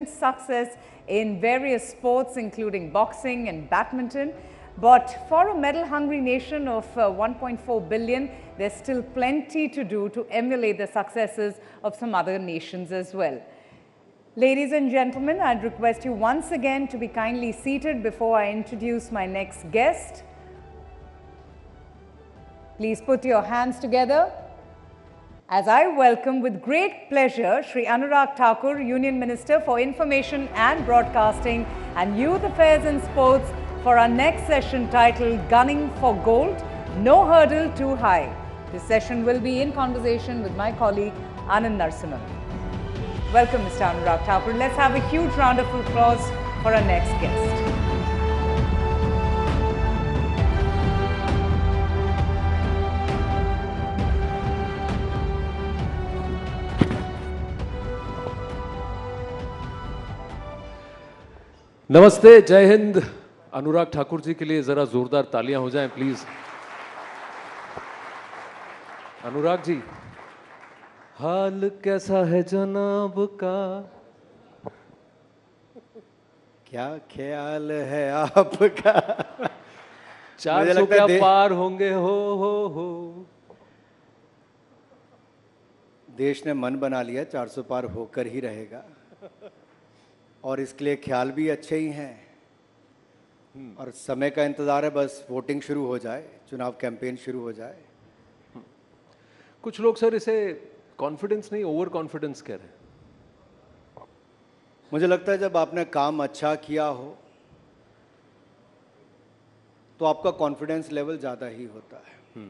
consistent success in various sports, including boxing and badminton. But for a medal-hungry nation of 1.4 billion, there's still plenty to do to emulate the successes of some other nations as well. Ladies and gentlemen, I'd request you once again to be kindly seated before I introduce my next guest. Please put your hands together as I welcome with great pleasure Shri Anurag Thakur, Union Minister for Information and Broadcasting and Youth Affairs and Sports, for our next session titled Gunning for Gold, No Hurdle Too High. This session will be in conversation with my colleague Anand Narasimhan. Welcome, Mr. Anurag Thakur. Let's have a huge round of applause for our next guest. नमस्ते, जय हिंद। अनुराग ठाकुर जी के लिए जरा जोरदार तालियां हो जाएं please. Anurag ji, हाल कैसा है जनाब का? क्या ख्याल है आपका? 400 क्या पार होंगे हो। देश ने मन बना लिया 400 पार होकर ही रहेगा और इसके लिए ख्याल भी अच्छे ही हैं और समय का इंतजार है, बस वोटिंग शुरू हो जाए, चुनाव कैंपेन शुरू हो जाए। कुछ लोग सर इसे कॉन्फिडेंस नहीं ओवर कॉन्फिडेंस कह रहे हैं। मुझे लगता है जब आपने काम अच्छा किया हो तो आपका कॉन्फिडेंस लेवल ज़्यादा ही होता है।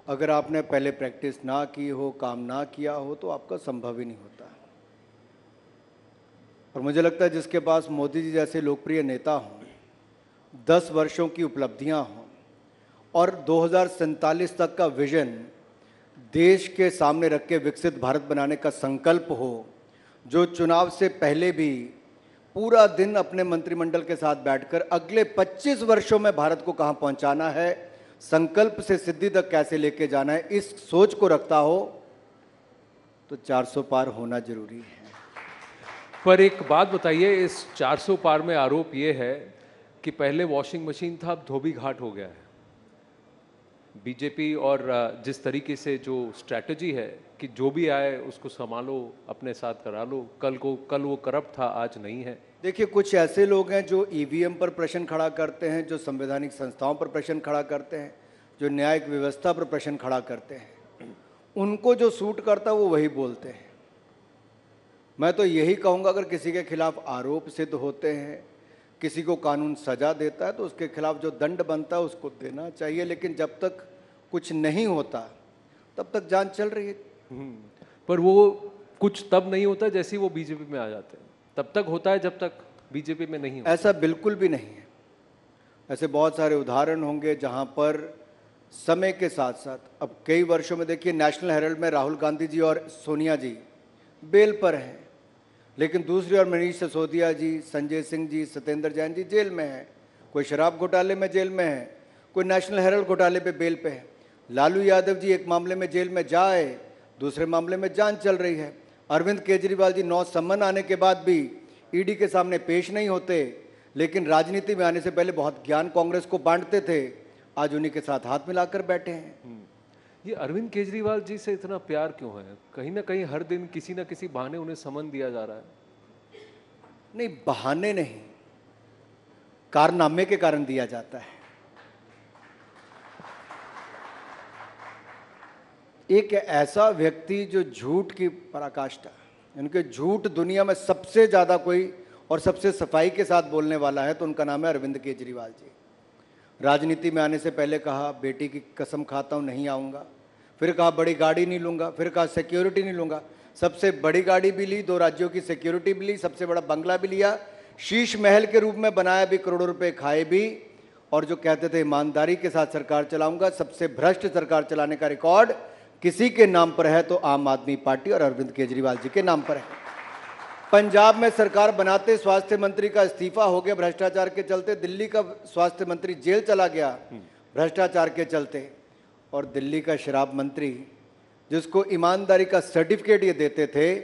अगर आपने पहले प्रैक्टिस ना की हो, काम ना किया हो, तो आपका संभव ही नहीं होता। और मुझे लगता है जिसके पास मोदी जी जैसे लोकप्रिय नेता हों, 10 वर्षों की उपलब्धियां हों और 2047 तक का विजन देश के सामने रख के विकसित भारत बनाने का संकल्प हो, जो चुनाव से पहले भी पूरा दिन अपने मंत्रिमंडल के साथ बैठकर अगले 25 वर्षों में भारत को कहां पहुंचाना है, संकल्प से सिद्धि तक कैसे लेके जाना है, इस सोच को रखता हो तो 400 पार होना जरूरी है। पर एक बात बताइए, इस 400 पार में आरोप ये है कि पहले वॉशिंग मशीन था, अब धोबी घाट हो गया है। बीजेपी और जिस तरीके से जो स्ट्रैटेजी है कि जो भी आए उसको संभालो, अपने साथ करा लो, कल वो करप्ट था, आज नहीं है। देखिए, कुछ ऐसे लोग हैं जो ईवीएम पर प्रश्न खड़ा करते हैं, जो संवैधानिक संस्थाओं पर प्रश्न खड़ा करते हैं, जो न्यायिक व्यवस्था पर प्रश्न खड़ा करते हैं। उनको जो सूट करता है वो वही बोलते हैं। मैं तो यही कहूँगा, अगर किसी के खिलाफ आरोप सिद्ध होते हैं, किसी को कानून सजा देता है तो उसके खिलाफ जो दंड बनता है उसको देना चाहिए, लेकिन जब तक कुछ नहीं होता तब तक जान चल रही है। पर वो कुछ तब नहीं होता जैसे वो बीजेपी में आ जाते हैं, तब तक होता है जब तक बीजेपी में नहीं होता। ऐसा बिल्कुल भी नहीं है। ऐसे बहुत सारे उदाहरण होंगे जहाँ पर समय के साथ साथ, अब कई वर्षों में देखिए, नेशनल हेराल्ड में राहुल गांधी जी और सोनिया जी बेल पर हैं, लेकिन दूसरी ओर मनीष सिसोदिया जी, संजय सिंह जी, सत्येंद्र जैन जी जेल में हैं। कोई शराब घोटाले में जेल में है, कोई नेशनल हेराल्ड घोटाले पे बेल पे है। लालू यादव जी एक मामले में जेल में जाए, दूसरे मामले में जांच चल रही है। अरविंद केजरीवाल जी 9 सम्मन आने के बाद भी ईडी के सामने पेश नहीं होते, लेकिन राजनीति में आने से पहले बहुत ज्ञान कांग्रेस को बांटते थे, आज उन्हीं के साथ हाथ मिलाकर बैठे हैं। ये अरविंद केजरीवाल जी से इतना प्यार क्यों है? कहीं ना कहीं हर दिन किसी ना किसी बहाने उन्हें समन दिया जा रहा है। नहीं, बहाने नहीं, कारनामे के कारण दिया जाता है। एक ऐसा व्यक्ति जो झूठ की पराकाष्ठा, उनके झूठ दुनिया में सबसे ज्यादा कोई और सबसे सफाई के साथ बोलने वाला है तो उनका नाम है अरविंद केजरीवाल जी। राजनीति में आने से पहले कहा बेटी की कसम खाता हूं नहीं आऊंगा, फिर कहा बड़ी गाड़ी नहीं लूंगा, फिर कहा सिक्योरिटी नहीं लूंगा। सबसे बड़ी गाड़ी भी ली, 2 राज्यों की सिक्योरिटी भी ली, सबसे बड़ा बंगला भी लिया, शीश महल के रूप में बनाया भी, करोड़ों रुपए खाए भी, और जो कहते थे ईमानदारी के साथ सरकार चलाऊंगा, सबसे भ्रष्ट सरकार चलाने का रिकॉर्ड किसी के नाम पर है तो आम आदमी पार्टी और अरविंद केजरीवाल जी के नाम पर है। पंजाब में सरकार बनाते स्वास्थ्य मंत्री का इस्तीफा हो गया भ्रष्टाचार के चलते, दिल्ली का स्वास्थ्य मंत्री जेल चला गया भ्रष्टाचार के चलते, और दिल्ली का शराब मंत्री जिसको ईमानदारी का सर्टिफिकेट ये देते थे,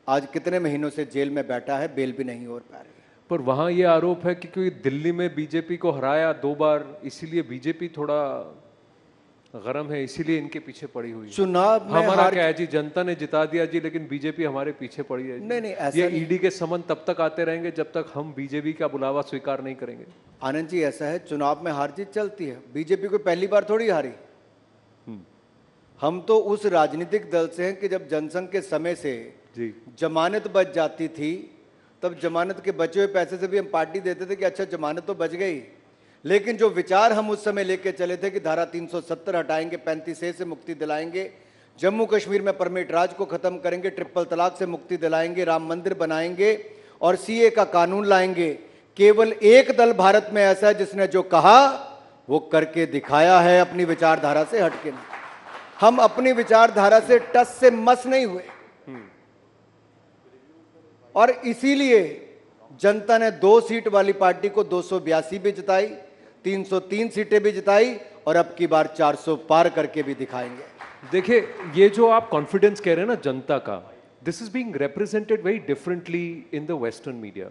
आज कितने महीनों से जेल में बैठा है, बेल भी नहीं हो पा रही है। पर वहाँ ये आरोप है कि कोई दिल्ली में बीजेपी को हराया 2 बार, इसीलिए बीजेपी थोड़ा गरम है, इसीलिए इनके पीछे पड़ी हुई है। चुनाव में हमारा हार क्या है जी, जनता ने जिता दिया जी, लेकिन बीजेपी हमारे पीछे पड़ी है जी। नहीं, ऐसा ये नहीं। ईडी के समन तब तक आते रहेंगे जब तक हम बीजेपी का बुलावा स्वीकार नहीं करेंगे। आनंद जी, ऐसा है, चुनाव में हार जीत चलती है। बीजेपी को पहली बार थोड़ी हारी। हम तो उस राजनीतिक दल से हैं कि जब जनसंघ के समय से जी जमानत बच जाती थी, तब जमानत के बचे हुए पैसे से भी हम पार्टी देते थे कि अच्छा जमानत तो बच गई। लेकिन जो विचार हम उस समय लेके चले थे कि धारा 370 हटाएंगे, 35A से मुक्ति दिलाएंगे, जम्मू कश्मीर में परमिट राज को खत्म करेंगे, ट्रिपल तलाक से मुक्ति दिलाएंगे, राम मंदिर बनाएंगे और सीए का कानून लाएंगे। केवल एक दल भारत में ऐसा है जिसने जो कहा वो करके दिखाया है, अपनी विचारधारा से हटके नहीं। हम अपनी विचारधारा से टस से मस नहीं हुए और इसीलिए जनता ने 2 सीट वाली पार्टी को 282 भी जिताई, 303 सीटें भी जिताई और अब की बार 400 पार करके भी दिखाएंगे। देखिए, ये जो आप कॉन्फिडेंस कह रहे हैं ना जनता का, this is being represented very differently in the western media.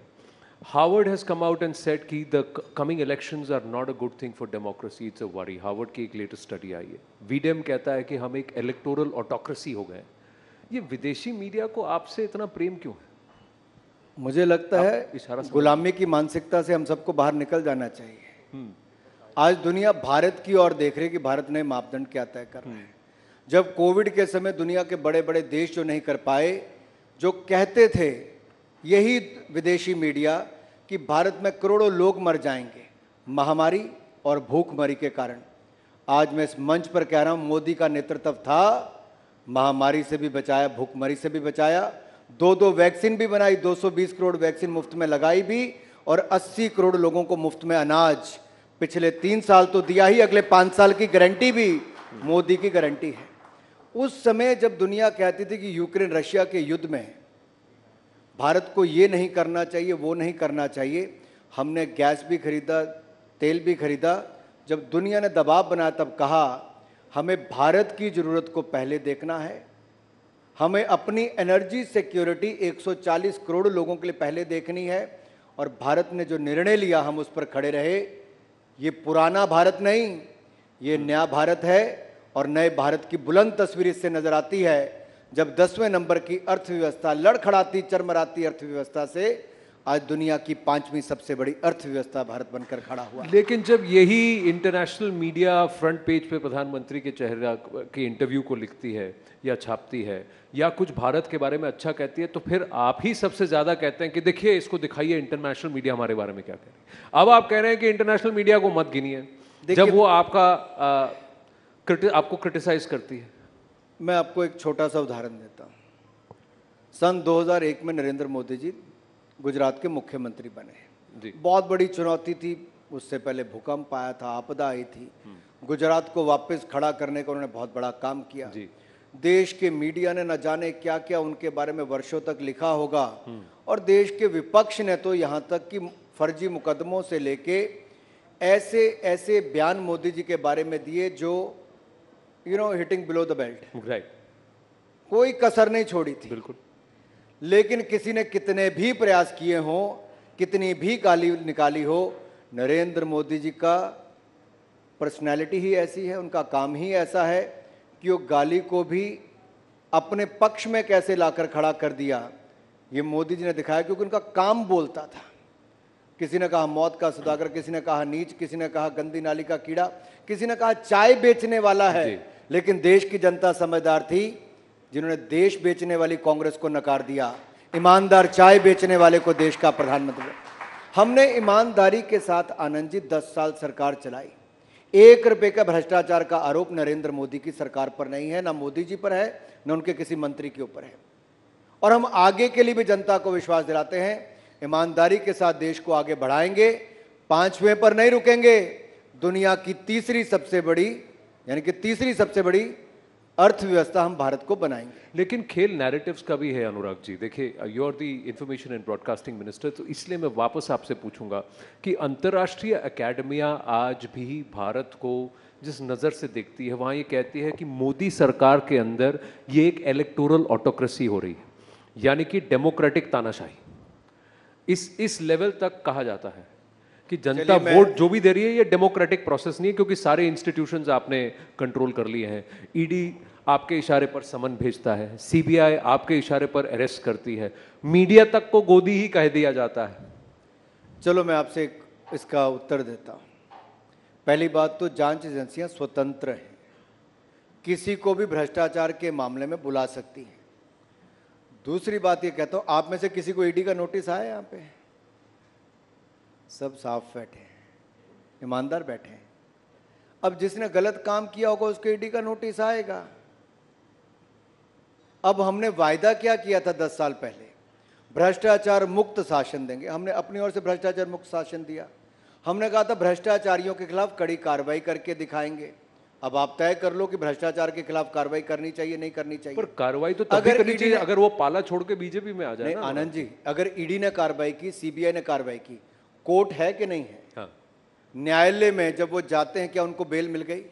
Harvard has come out and said कि the coming elections are not a good thing for democracy, it's a worry. Harvard की एक latest study आई है। V-Dem कहता है कि हम एक electoral autocracy हो गए। ये विदेशी मीडिया को आपसे इतना प्रेम क्यों है? मुझे लगता है गुलामी की मानसिकता से हम सबको बाहर निकल जाना चाहिए। आज दुनिया भारत की ओर देख रही है कि भारत नए मापदंड क्या तय कर रहा है। जब कोविड के समय दुनिया के बड़े बड़े देश जो नहीं कर पाए, जो कहते थे यही विदेशी मीडिया कि भारत में करोड़ों लोग मर जाएंगे महामारी और भूखमरी के कारण, आज मैं इस मंच पर कह रहा हूं मोदी का नेतृत्व था, महामारी से भी बचाया, भूखमरी से भी बचाया, 2 वैक्सीन भी बनाई, 220 करोड़ वैक्सीन मुफ्त में लगाई भी और 80 करोड़ लोगों को मुफ्त में अनाज पिछले 3 साल तो दिया ही, अगले 5 साल की गारंटी भी मोदी की गारंटी है। उस समय जब दुनिया कहती थी कि यूक्रेन रशिया के युद्ध में भारत को ये नहीं करना चाहिए, वो नहीं करना चाहिए, हमने गैस भी खरीदा, तेल भी खरीदा। जब दुनिया ने दबाव बनाया तब कहा हमें भारत की ज़रूरत को पहले देखना है, हमें अपनी एनर्जी सिक्योरिटी 140 करोड़ लोगों के लिए पहले देखनी है। और भारत ने जो निर्णय लिया हम उस पर खड़े रहे। ये पुराना भारत नहीं, ये नया भारत है और नए भारत की बुलंद तस्वीर इससे नजर आती है जब 10वें नंबर की अर्थव्यवस्था लड़खड़ाती चरमराती अर्थव्यवस्था से आज दुनिया की 5वीं सबसे बड़ी अर्थव्यवस्था भारत बनकर खड़ा हुआ। लेकिन जब यही इंटरनेशनल मीडिया फ्रंट पेज पे प्रधानमंत्री के चेहरे के इंटरव्यू को लिखती है या छापती है या कुछ भारत के बारे में अच्छा कहती है, तो फिर आप ही सबसे ज्यादा कहते हैं कि देखिए इसको दिखाइए इंटरनेशनल मीडिया हमारे बारे में क्या कह रही है। अब आप कह रहे हैं कि इंटरनेशनल मीडिया को मत गिनिए जब वो आपको क्रिटिसाइज करती है। मैं आपको एक छोटा सा उदाहरण देता हूँ। सन 2001 में नरेंद्र मोदी जी गुजरात के मुख्यमंत्री बने जी। बहुत बड़ी चुनौती थी, उससे पहले भूकंप आया था, आपदा आई थी, गुजरात को वापस खड़ा करने का उन्होंने बहुत बड़ा काम किया जी। देश के मीडिया ने न जाने क्या क्या उनके बारे में वर्षों तक लिखा होगा और देश के विपक्ष ने तो यहाँ तक कि फर्जी मुकदमों से लेके ऐसे ऐसे बयान मोदी जी के बारे में दिए जो hitting below the belt, right, कोई कसर नहीं छोड़ी थी बिल्कुल। लेकिन किसी ने कितने भी प्रयास किए हों, कितनी भी गाली निकाली हो, नरेंद्र मोदी जी का पर्सनैलिटी ही ऐसी है, उनका काम ही ऐसा है कि वो गाली को भी अपने पक्ष में कैसे लाकर खड़ा कर दिया, ये मोदी जी ने दिखाया क्योंकि उनका काम बोलता था। किसी ने कहा मौत का सौदागर, किसी ने कहा नीच, किसी ने कहा गंदी नाली का कीड़ा, किसी ने कहा चाय बेचने वाला है। लेकिन देश की जनता समझदार थी जिन्होंने देश बेचने वाली कांग्रेस को नकार दिया, ईमानदार चाय बेचने वाले को देश का प्रधानमंत्री। हमने ईमानदारी के साथ आनंद जी 10 साल सरकार चलाई। 1 रुपए का भ्रष्टाचार का आरोप नरेंद्र मोदी की सरकार पर नहीं है, ना मोदी जी पर है, न उनके किसी मंत्री के ऊपर है। और हम आगे के लिए भी जनता को विश्वास दिलाते हैं, ईमानदारी के साथ देश को आगे बढ़ाएंगे, 5वें पर नहीं रुकेंगे। दुनिया की तीसरी सबसे बड़ी बड़ी अर्थव्यवस्था हम भारत को बनाएंगे। लेकिन खेल नैरेटिव्स का भी है अनुराग जी। देखिए, you are the information and broadcasting minister, तो इसलिए मैं वापस आपसे पूछूंगा कि अंतर्राष्ट्रीय अकेडमियां आज भी भारत को जिस नज़र से देखती है, वहाँ ये कहती है कि मोदी सरकार के अंदर ये एक इलेक्टोरल ऑटोक्रेसी हो रही है। यानी कि डेमोक्रेटिक तानाशाही। इस लेवल तक कहा जाता है कि जनता वोट जो भी दे रही है ये डेमोक्रेटिक प्रोसेस नहीं है, क्योंकि सारे इंस्टीट्यूशंस आपने कंट्रोल कर लिए हैं। ईडी आपके इशारे पर समन भेजता है, सीबीआई आपके इशारे पर अरेस्ट करती है, मीडिया तक को गोदी ही कह दिया जाता है। चलो मैं आपसे इसका उत्तर देता हूं। पहली बात तो जांच एजेंसियां स्वतंत्र हैं, किसी को भी भ्रष्टाचार के मामले में बुला सकती हैं। दूसरी बात ये कहता हूं, आप में से किसी को ईडी का नोटिस आया? यहां पे सब साफ बैठे हैं, ईमानदार बैठे हैं। अब जिसने गलत काम किया होगा उसको ईडी का नोटिस आएगा। अब हमने वायदा क्या किया था 10 साल पहले? भ्रष्टाचार मुक्त शासन देंगे। हमने अपनी ओर से भ्रष्टाचार मुक्त शासन दिया। हमने कहा था भ्रष्टाचारियों के खिलाफ कड़ी कार्रवाई करके दिखाएंगे। अब आप तय कर लो कि भ्रष्टाचार के खिलाफ कार्रवाई करनी चाहिए, नहीं करनी चाहिए। पर कार्रवाई तो तभी करनी चाहिए अगर वो पाला छोड़ के बीजेपी में आ जाए ना। आनंद जी, अगर ईडी ने कार्रवाई की, सीबीआई ने कार्रवाई की, कोर्ट है कि नहीं है? हाँ। न्यायालय में जब वो जाते हैं क्या उनको बेल मिल गई?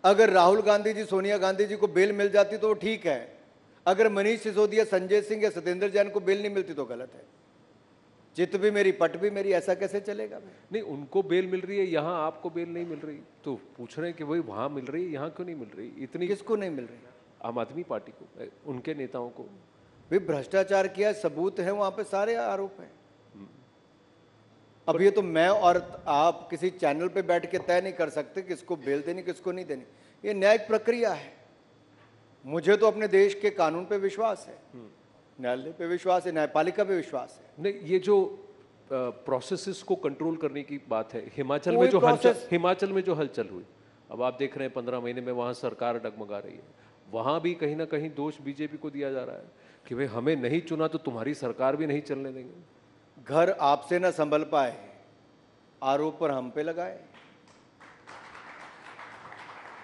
अगर राहुल गांधी जी, सोनिया गांधी जी को बेल मिल जाती तो वो ठीक है। अगर मनीष सिसोदिया, संजय सिंह या सत्येंद्र जैन को बेल नहीं मिलती तो गलत है। जित भी मेरी पट भी मेरी, ऐसा कैसे चलेगा? नहीं, उनको बेल मिल रही है, यहाँ आपको बेल नहीं मिल रही, तो पूछ रहे हैं कि भाई वहां मिल रही है, यहाँ क्यों नहीं मिल रही? इतनी किसको नहीं मिल रही? आम आदमी पार्टी को, उनके नेताओं को। भाई भ्रष्टाचार किया, सबूत है, वहां पे सारे आरोप हैं। अब ये तो मैं और आप किसी चैनल पे बैठ के तय नहीं कर सकते किसको बेल देनी, किसको नहीं देनी। ये न्यायिक प्रक्रिया है। मुझे तो अपने देश के कानून पे विश्वास है, न्यायालय पे विश्वास है, न्यायपालिका पे विश्वास है। नहीं, ये जो प्रोसेसेस को कंट्रोल करने की बात है, हिमाचल में जो हलचल हुई, अब आप देख रहे हैं 15 महीने में वहां सरकार डगमगा रही है। वहां भी कहीं ना कहीं दोष बीजेपी को दिया जा रहा है कि भाई हमें नहीं चुना तो तुम्हारी सरकार भी नहीं चलने देंगे। घर आपसे ना संभल पाए, आरोप पर हम पे लगाए।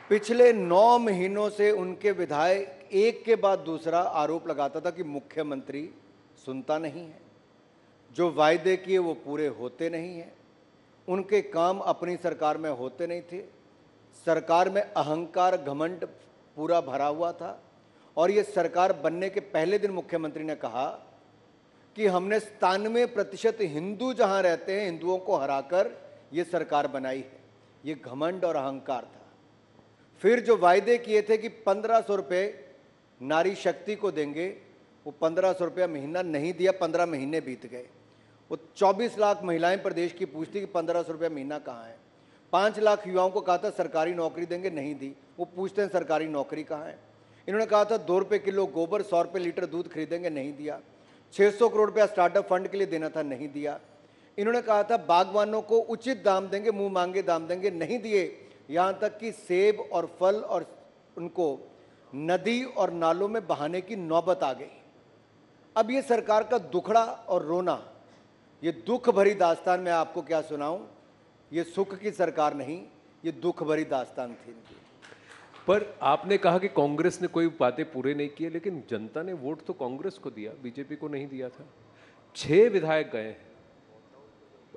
पिछले 9 महीनों से उनके विधायक एक के बाद दूसरा आरोप लगाता था कि मुख्यमंत्री सुनता नहीं है, जो वायदे किए वो पूरे होते नहीं हैं, उनके काम अपनी सरकार में होते नहीं थे, सरकार में अहंकार घमंड पूरा भरा हुआ था। और ये सरकार बनने के पहले दिन मुख्यमंत्री ने कहा कि हमने 97% हिंदू जहां रहते हैं हिंदुओं को हराकर ये सरकार बनाई है। ये घमंड और अहंकार था। फिर जो वायदे किए थे कि 1500 रुपये नारी शक्ति को देंगे, वो 1500 रुपया महीना नहीं दिया, 15 महीने बीत गए। वो 24 लाख महिलाएं प्रदेश की पूछती कि 1500 रुपया महीना कहाँ है। 5 लाख युवाओं को कहा था सरकारी नौकरी देंगे, नहीं दी। वो पूछते हैं सरकारी नौकरी कहाँ है। इन्होंने कहा था 2 रुपये किलो गोबर, 100 रुपये लीटर दूध खरीदेंगे, नहीं दिया। 600 करोड़ रुपया स्टार्टअप फंड के लिए देना था, नहीं दिया। इन्होंने कहा था बागवानों को उचित दाम देंगे, मुंह मांगे दाम देंगे, नहीं दिए। यहाँ तक कि सेब और फल और उनको नदी और नालों में बहाने की नौबत आ गई। अब ये सरकार का दुखड़ा और रोना, ये दुख भरी दास्तान मैं आपको क्या सुनाऊं। ये सुख की सरकार नहीं, ये दुख भरी दास्तान थी इनकी। पर आपने कहा कि कांग्रेस ने कोई बातें पूरे नहीं किए, लेकिन जनता ने वोट तो कांग्रेस को दिया, बीजेपी को नहीं दिया था। 6 विधायक गए हैं।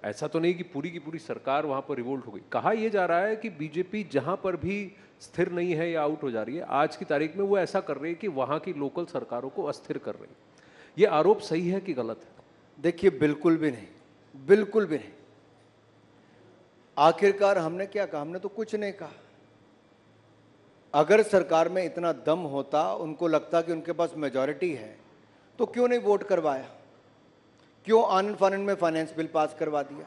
ऐसा तो नहीं कि पूरी की पूरी सरकार वहां पर रिवोल्ट हो गई। कहा यह जा रहा है कि बीजेपी जहां पर भी स्थिर नहीं है या आउट हो जा रही है, आज की तारीख में वो ऐसा कर रही है कि वहां की लोकल सरकारों को अस्थिर कर रही है। ये आरोप सही है कि गलत है? देखिए, बिल्कुल भी नहीं, बिल्कुल भी नहीं। आखिरकार हमने क्या कहा? हमने तो कुछ नहीं कहा। अगर सरकार में इतना दम होता, उनको लगता कि उनके पास मेजॉरिटी है, तो क्यों नहीं वोट करवाया? क्यों आनंद फानंद में फाइनेंस बिल पास करवा दिया?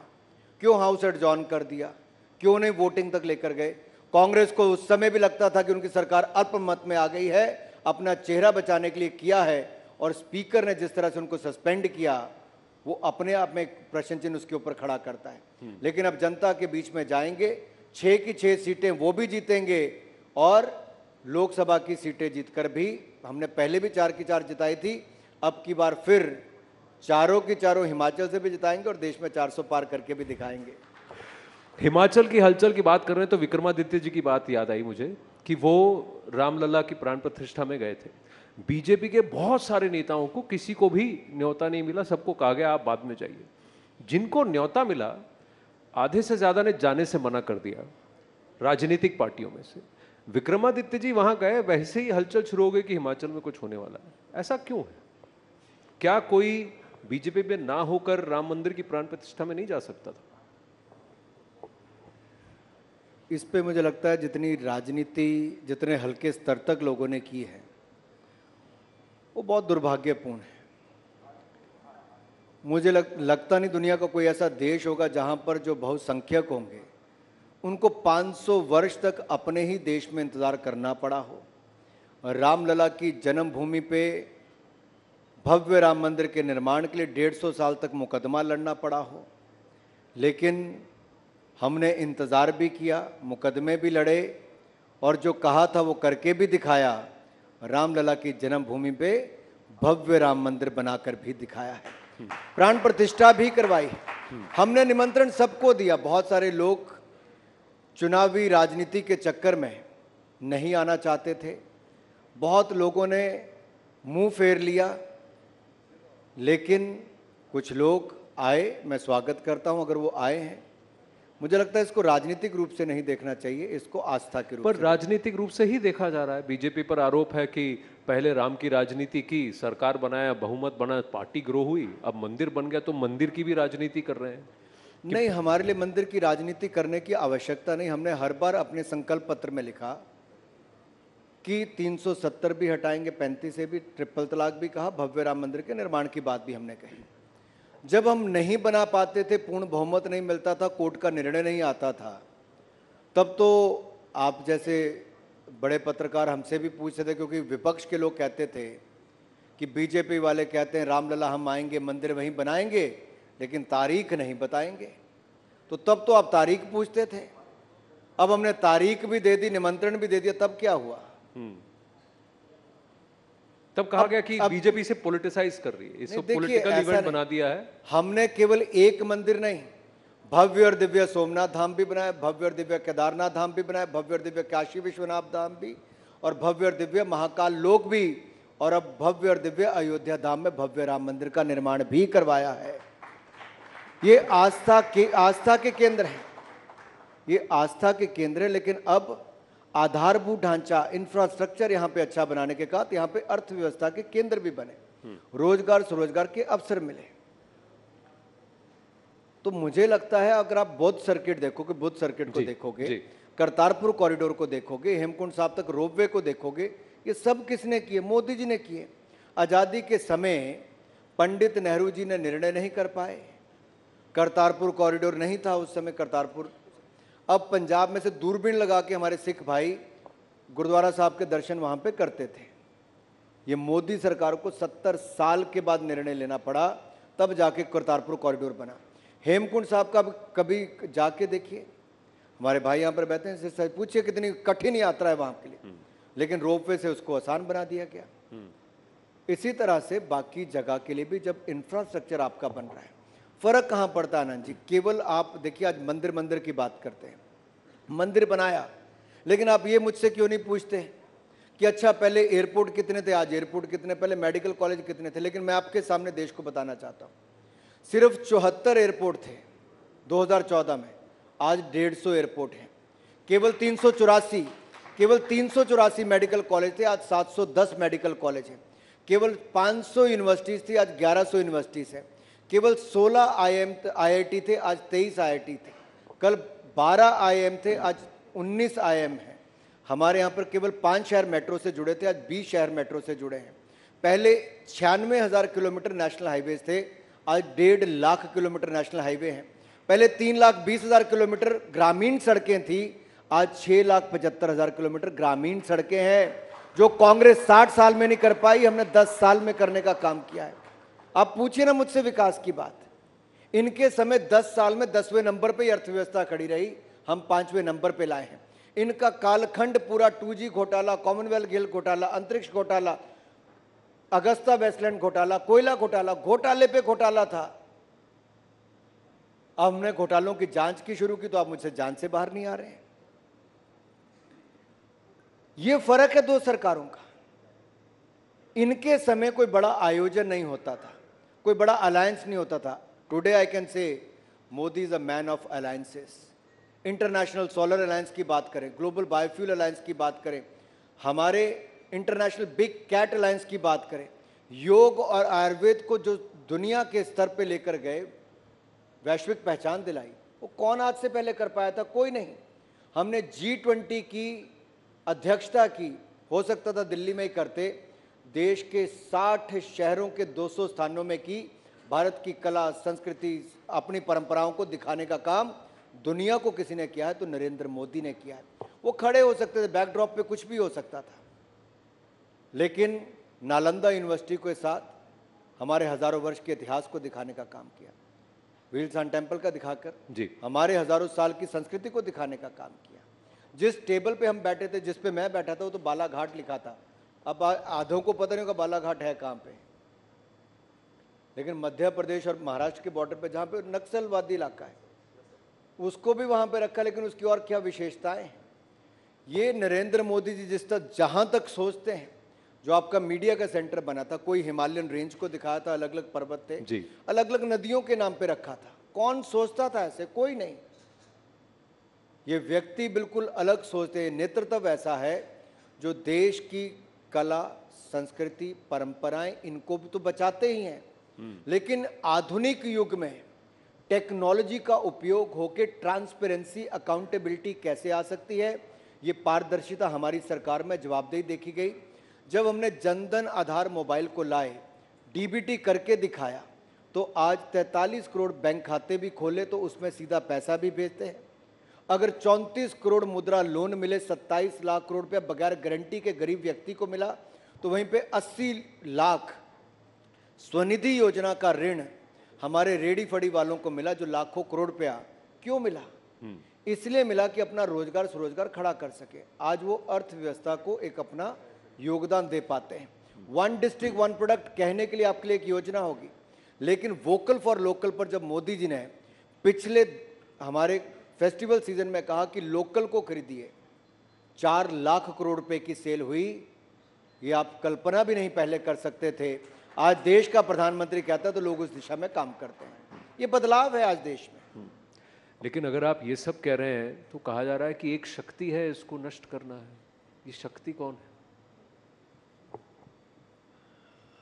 क्यों हाउस एडजॉर्न कर दिया? क्यों नहीं वोटिंग तक लेकर गए? कांग्रेस को उस समय भी लगता था कि उनकी सरकार अल्पमत में आ गई है, अपना चेहरा बचाने के लिए किया है, और स्पीकर ने जिस तरह से उनको सस्पेंड किया, वो अपने आप में एक प्रश्न चिन्ह उसके ऊपर खड़ा करता है। लेकिन अब जनता के बीच में जाएंगे, 6 की 6 सीटें वो भी जीतेंगे, और लोकसभा की सीटें जीतकर भी, हमने पहले भी 4 की 4 जिताई थी, अब की बार फिर 4 की 4 हिमाचल से भी जिताएंगे और देश में 400 पार करके भी दिखाएंगे। हिमाचल की हलचल की बात कर रहे हैं तो विक्रमादित्य जी की बात याद आई मुझे कि वो रामलला की प्राण प्रतिष्ठा में गए थे। बीजेपी के बहुत सारे नेताओं को किसी को भी न्योता नहीं मिला, सबको कहा गया आप बाद में जाइए। जिनको न्योता मिला, आधे से ज्यादा ने जाने से मना कर दिया राजनीतिक पार्टियों में से। विक्रमादित्य जी वहां गए, वैसे ही हलचल शुरू हो गई कि हिमाचल में कुछ होने वाला है। ऐसा क्यों है? क्या कोई बीजेपी में ना होकर राम मंदिर की प्राण प्रतिष्ठा में नहीं जा सकता था? इस पे मुझे लगता है जितनी राजनीति जितने हल्के स्तर तक लोगों ने की है वो बहुत दुर्भाग्यपूर्ण है। मुझे लगता नहीं दुनिया का कोई ऐसा देश होगा जहां पर जो बहुसंख्यक होंगे उनको 500 वर्ष तक अपने ही देश में इंतजार करना पड़ा हो। रामलला की जन्मभूमि पे भव्य राम मंदिर के निर्माण के लिए 150 साल तक मुकदमा लड़ना पड़ा हो, लेकिन हमने इंतज़ार भी किया, मुकदमे भी लड़े और जो कहा था वो करके भी दिखाया। रामलला की जन्मभूमि पे भव्य राम मंदिर बनाकर भी दिखाया है, प्राण प्रतिष्ठा भी करवाई। हमने निमंत्रण सबको दिया। बहुत सारे लोग चुनावी राजनीति के चक्कर में नहीं आना चाहते थे, बहुत लोगों ने मुंह फेर लिया, लेकिन कुछ लोग आए। मैं स्वागत करता हूं अगर वो आए हैं। मुझे लगता है इसको राजनीतिक रूप से नहीं देखना चाहिए, इसको आस्था के रूप पर से। राजनीतिक रूप से ही देखा जा रहा है। बीजेपी पर आरोप है कि पहले राम की राजनीति की, सरकार बनाया, बहुमत बना, पार्टी ग्रो हुई, अब मंदिर बन गया तो मंदिर की भी राजनीति कर रहे हैं। नहीं, हमारे लिए मंदिर की राजनीति करने की आवश्यकता नहीं। हमने हर बार अपने संकल्प पत्र में लिखा कि 370 भी हटाएंगे, 35 से भी, ट्रिपल तलाक भी कहा, भव्य राम मंदिर के निर्माण की बात भी हमने कही। जब हम नहीं बना पाते थे, पूर्ण बहुमत नहीं मिलता था, कोर्ट का निर्णय नहीं आता था, तब तो आप जैसे बड़े पत्रकार हमसे भी पूछते थे, क्योंकि विपक्ष के लोग कहते थे कि बीजेपी वाले कहते हैं रामलला हम आएंगे, मंदिर वहीं बनाएंगे, लेकिन तारीख नहीं बताएंगे। तो तब तो आप तारीख पूछते थे। अब हमने तारीख भी दे दी, निमंत्रण भी दे दिया, तब क्या हुआ? तब कहा गया कि बीजेपी से पॉलिटिसाइज कर रही है, इसको पॉलिटिकल इवेंट बना दिया है। हमने केवल एक मंदिर नहीं, भव्य और दिव्य सोमनाथ धाम भी बनाया, भव्य और दिव्य केदारनाथ धाम भी बनाया, भव्य और दिव्य काशी विश्वनाथ धाम भी, और भव्य और दिव्य महाकाल लोक भी, और अब भव्य और दिव्य अयोध्या धाम में भव्य राम मंदिर का निर्माण भी करवाया है। ये आस्था के केंद्र है, ये आस्था के केंद्र है। लेकिन अब आधारभूत ढांचा, इंफ्रास्ट्रक्चर यहाँ पे अच्छा बनाने के साथ यहाँ पे अर्थव्यवस्था के केंद्र भी बने, रोजगार स्वरोजगार के अवसर मिले। तो मुझे लगता है अगर आप बौद्ध सर्किट देखोगे, बुद्ध सर्किट को देखोगे, करतारपुर कॉरिडोर को देखोगे, हेमकुंड साहब तक रोपवे को देखोगे, ये सब किसने किए? मोदी जी ने किए। आजादी के समय पंडित नेहरू जी ने निर्णय नहीं कर पाए, करतारपुर कॉरिडोर नहीं था उस समय करतारपुर। अब पंजाब में से दूरबीन लगा के हमारे सिख भाई गुरुद्वारा साहब के दर्शन वहां पे करते थे। ये मोदी सरकार को 70 साल के बाद निर्णय लेना पड़ा, तब जाके करतारपुर कॉरिडोर बना। हेमकुंड साहब का कभी जाके देखिए, हमारे भाई यहाँ पर बैठे हैं, सच पूछिए कितनी कठिन यात्रा है वहां के लिए, लेकिन रोपवे से उसको आसान बना दिया गया। इसी तरह से बाकी जगह के लिए भी जब इंफ्रास्ट्रक्चर आपका बन रहा है, फर्क कहां पड़ता है आनंद जी? केवल आप देखिए, आज मंदिर की बात करते हैं, मंदिर बनाया, लेकिन आप ये मुझसे क्यों नहीं पूछते कि अच्छा पहले एयरपोर्ट कितने थे, आज एयरपोर्ट कितने, पहले मेडिकल कॉलेज कितने थे? लेकिन मैं आपके सामने देश को बताना चाहता हूं, सिर्फ 74 एयरपोर्ट थे 2014 में, आज 150 एयरपोर्ट हैं। केवल 384 मेडिकल कॉलेज थे, आज 710 मेडिकल कॉलेज हैं। केवल 500 यूनिवर्सिटीज थी, आज 1100 यूनिवर्सिटीज है। केवल 16 IIT थे, आज 23 IIT थे। कल 12 IIM थे, आज 19 IIM है। हमारे यहाँ पर केवल 5 शहर मेट्रो से जुड़े थे, आज 20 शहर मेट्रो से जुड़े हैं। पहले 96,000 किलोमीटर नेशनल हाईवेज थे, आज 1.5 लाख किलोमीटर नेशनल हाईवे हैं। पहले 3,20,000 किलोमीटर ग्रामीण सड़कें थी, आज 6,75,000 किलोमीटर ग्रामीण सड़कें हैं। जो कांग्रेस 60 साल में नहीं कर पाई, हमने 10 साल में करने का काम किया है। आप पूछिए ना मुझसे विकास की बात, इनके समय 10 साल में 10वें नंबर पे अर्थव्यवस्था खड़ी रही, हम 5वें नंबर पे लाए हैं। इनका कालखंड पूरा 2G घोटाला, कॉमनवेल्थ गेल घोटाला, अंतरिक्ष घोटाला, अगस्ता वेस्टलैंड घोटाला, कोयला घोटाला, घोटाले पे घोटाला था। अब हमने घोटालों की जांच की शुरू की, तो आप मुझसे जांच से बाहर नहीं आ रहे हैं। यह फर्क है दो सरकारों का। इनके समय कोई बड़ा आयोजन नहीं होता था, कोई बड़ा अलायंस नहीं होता था। Today I can say Modi is a man of alliances. International solar alliance की बात करें, ग्लोबल बायोफ्यूल अलायंस की बात करें, हमारे इंटरनेशनल बिग कैट अलायंस की बात करें, योग और आयुर्वेद को जो दुनिया के स्तर पे लेकर गए, वैश्विक पहचान दिलाई, वो कौन आज से पहले कर पाया था? कोई नहीं। हमने G20 की अध्यक्षता की, हो सकता था दिल्ली में ही करते, देश के 60 शहरों के 200 स्थानों में की। भारत की कला, संस्कृति, अपनी परंपराओं को दिखाने का काम दुनिया को किसी ने किया है तो नरेंद्र मोदी ने किया है। वो खड़े हो सकते थे, बैकड्रॉप पे कुछ भी हो सकता था, लेकिन नालंदा यूनिवर्सिटी के साथ हमारे हजारों वर्ष के इतिहास को दिखाने का काम किया, व्हील सन टेम्पल का दिखाकर जी। हमारे हजारों साल की संस्कृति को दिखाने का काम किया। जिस टेबल पे हम बैठे थे, जिस पे मैं बैठा था, वो तो बालाघाट लिखा था। अब आधों को पता नहीं होगा बालाघाट है कहाँ पे, लेकिन मध्य प्रदेश और महाराष्ट्र के बॉर्डर पे जहाँ पे नक्सलवादी इलाका है, उसको भी वहाँ पे रखा, लेकिन उसकी और क्या विशेषताएं हैं। ये नरेंद्र मोदी जी जिस तक जहाँ तक सोचते हैं, जो आपका मीडिया का सेंटर बना था, कोई हिमालयन रेंज को दिखाया था, अलग अलग पर्वत थे जी, अलग अलग नदियों के नाम पे रखा था। कौन सोचता था ऐसे? कोई नहीं। ये व्यक्ति बिल्कुल अलग सोचते हैं। नेतृत्व ऐसा है जो देश की कला, संस्कृति, परंपराएं, इनको भी तो बचाते ही हैं, लेकिन आधुनिक युग में टेक्नोलॉजी का उपयोग होकर ट्रांसपेरेंसी, अकाउंटेबिलिटी कैसे आ सकती है, ये पारदर्शिता हमारी सरकार में जवाबदेही देखी गई। जब हमने जनधन आधार मोबाइल को लाए, डीबीटी करके दिखाया, तो आज 43 करोड़ बैंक खाते भी खोले तो उसमें सीधा पैसा भी भेजते हैं। अगर 34 करोड़ मुद्रा लोन मिले, 27 लाख करोड़ रुपया बगैर गारंटी के गरीब व्यक्ति को मिला, तो वहीं पे 80 लाख स्वनिधि योजना का ऋण हमारे रेडी फड़ी वालों को मिला, जो लाखों करोड़ रुपया क्यों मिला? इसलिए मिला कि अपना रोजगार स्वरोजगार खड़ा कर सके। आज वो अर्थव्यवस्था को एक अपना योगदान दे पाते हैं। वन डिस्ट्रिक्ट वन प्रोडक्ट कहने के लिए आपके लिए एक योजना होगी, लेकिन वोकल फॉर लोकल पर जब मोदी जी ने पिछले हमारे फेस्टिवल सीजन में कहा कि लोकल को खरीदिए, 4 लाख करोड़ रुपए की सेल हुई, ये आप कल्पना भी नहीं पहले कर सकते थे। आज देश का प्रधानमंत्री कहता है तो लोग उस दिशा में काम करते हैं। ये बदलाव है आज देश में। लेकिन अगर आप ये सब कह रहे हैं तो कहा जा रहा है कि एक शक्ति है, इसको नष्ट करना है। ये शक्ति कौन है?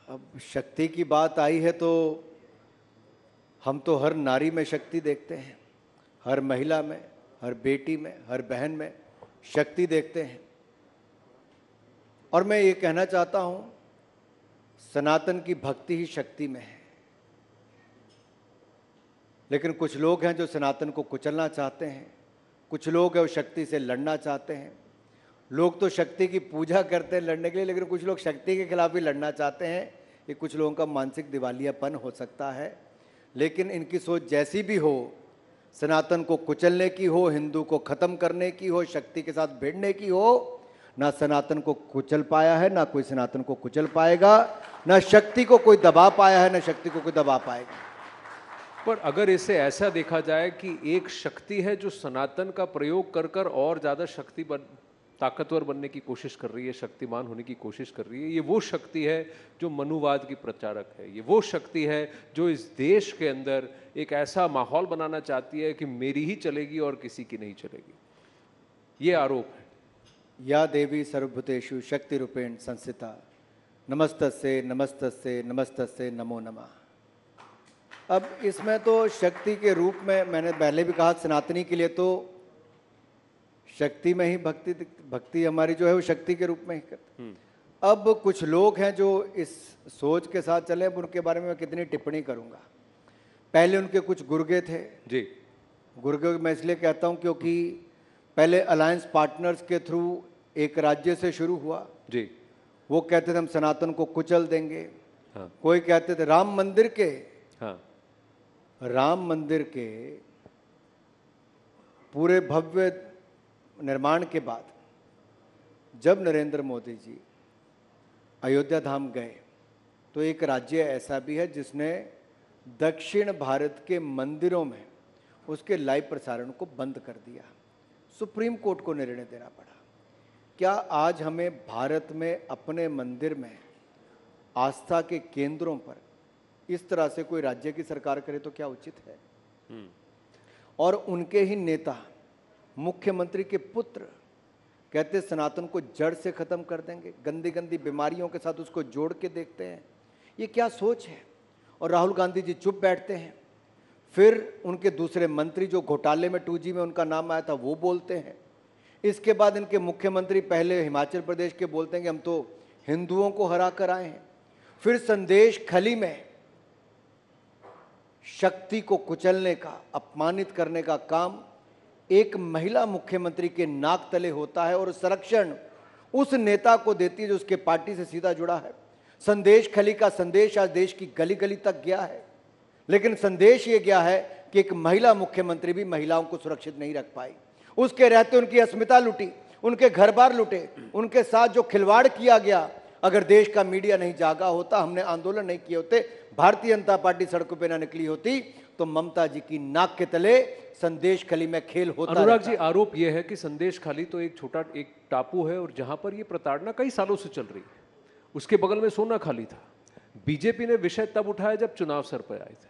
अब शक्ति की बात आई है तो हम तो हर नारी में शक्ति देखते हैं, हर महिला में, हर बेटी में, हर बहन में शक्ति देखते हैं। और मैं ये कहना चाहता हूं, सनातन की भक्ति ही शक्ति में है। लेकिन कुछ लोग हैं जो सनातन को कुचलना चाहते हैं, कुछ लोग हैं वो शक्ति से लड़ना चाहते हैं। लोग तो शक्ति की पूजा करते हैं लड़ने के लिए, लेकिन कुछ लोग शक्ति के खिलाफ भी लड़ना चाहते हैं। ये कुछ लोगों का मानसिक दिवालियापन हो सकता है, लेकिन इनकी सोच जैसी भी हो, सनातन को कुचलने की हो, हिंदू को खत्म करने की हो, शक्ति के साथ भिड़ने की हो, ना सनातन को कुचल पाया है, ना कोई सनातन को कुचल पाएगा, ना शक्ति को कोई दबा पाया है, ना शक्ति को कोई दबा पाएगा। पर अगर इसे ऐसा देखा जाए कि एक शक्ति है जो सनातन का प्रयोग कर कर और ज्यादा ताकतवर बनने की कोशिश कर रही है, शक्तिमान होने की कोशिश कर रही है, ये वो शक्ति है जो मनुवाद की प्रचारक है। ये वो शक्ति है जो इस देश के अंदर एक ऐसा माहौल बनाना चाहती है कि मेरी ही चलेगी और किसी की नहीं चलेगी। ये आरोप है। या देवी सर्वभूतेषु शक्ति रूपेण संस्थिता, नमस्तस्ये नमस्तस्ये नमस्तस्ये नमो नमः। अब इसमें तो शक्ति के रूप में, मैंने पहले भी कहा, सनातनी के लिए तो शक्ति में ही भक्ति हमारी जो है वो शक्ति के रूप में ही करते। अब कुछ लोग हैं जो इस सोच के साथ चले, अब उनके बारे में मैं कितनी टिप्पणी करूंगा। पहले उनके कुछ गुर्गे थे जी। गुर्गे मैं इसलिए कहता हूं क्योंकि पहले अलायंस पार्टनर्स के थ्रू एक राज्य से शुरू हुआ जी। वो कहते थे हम सनातन को कुचल देंगे। हाँ। कोई कहते थे राम मंदिर के, हाँ, राम मंदिर के पूरे भव्य निर्माण के बाद जब नरेंद्र मोदी जी अयोध्या धाम गए तो एक राज्य ऐसा भी है जिसने दक्षिण भारत के मंदिरों में उसके लाइव प्रसारण को बंद कर दिया। सुप्रीम कोर्ट को निर्णय देना पड़ा। क्या आज हमें भारत में अपने मंदिर में आस्था के केंद्रों पर इस तरह से कोई राज्य की सरकार करे तो क्या उचित है? और उनके ही नेता मुख्यमंत्री के पुत्र कहते सनातन को जड़ से खत्म कर देंगे, गंदी गंदी बीमारियों के साथ उसको जोड़ के देखते हैं। ये क्या सोच है? और राहुल गांधी जी चुप बैठते हैं। फिर उनके दूसरे मंत्री जो घोटाले में 2G में उनका नाम आया था वो बोलते हैं। इसके बाद इनके मुख्यमंत्री पहले हिमाचल प्रदेश के बोलते हैं कि हम तो हिंदुओं को हरा कर आए हैं। फिर संदेश खली में शक्ति को कुचलने का, अपमानित करने का काम एक महिला मुख्यमंत्री के नाक तले होता है और संरक्षण उस नेता को देती है जो उसके पार्टी से सीधा जुड़ा है। संदेश खली का संदेश आज देश की गली गली तक गया है, लेकिन संदेश ये गया है कि एक महिला मुख्यमंत्री भी महिलाओं को सुरक्षित नहीं रख पाई। उसके रहते उनकी अस्मिता लुटी, उनके घर बार लुटे, उनके साथ जो खिलवाड़ किया गया। अगर देश का मीडिया नहीं जागा होता, हमने आंदोलन नहीं किए होते, भारतीय जनता पार्टी सड़कों पे ना निकली होती, तो ममता जी की नाक के तले संदेश खली में खेल होता। अनुराग जी, आरोप यह है कि संदेश खाली तो एक छोटा एक टापू है और जहां पर ये प्रताड़ना कई सालों से चल रही है। उसके बगल में सोना खाली था। बीजेपी ने विषय तब उठाया जब चुनाव सर पर आए थे।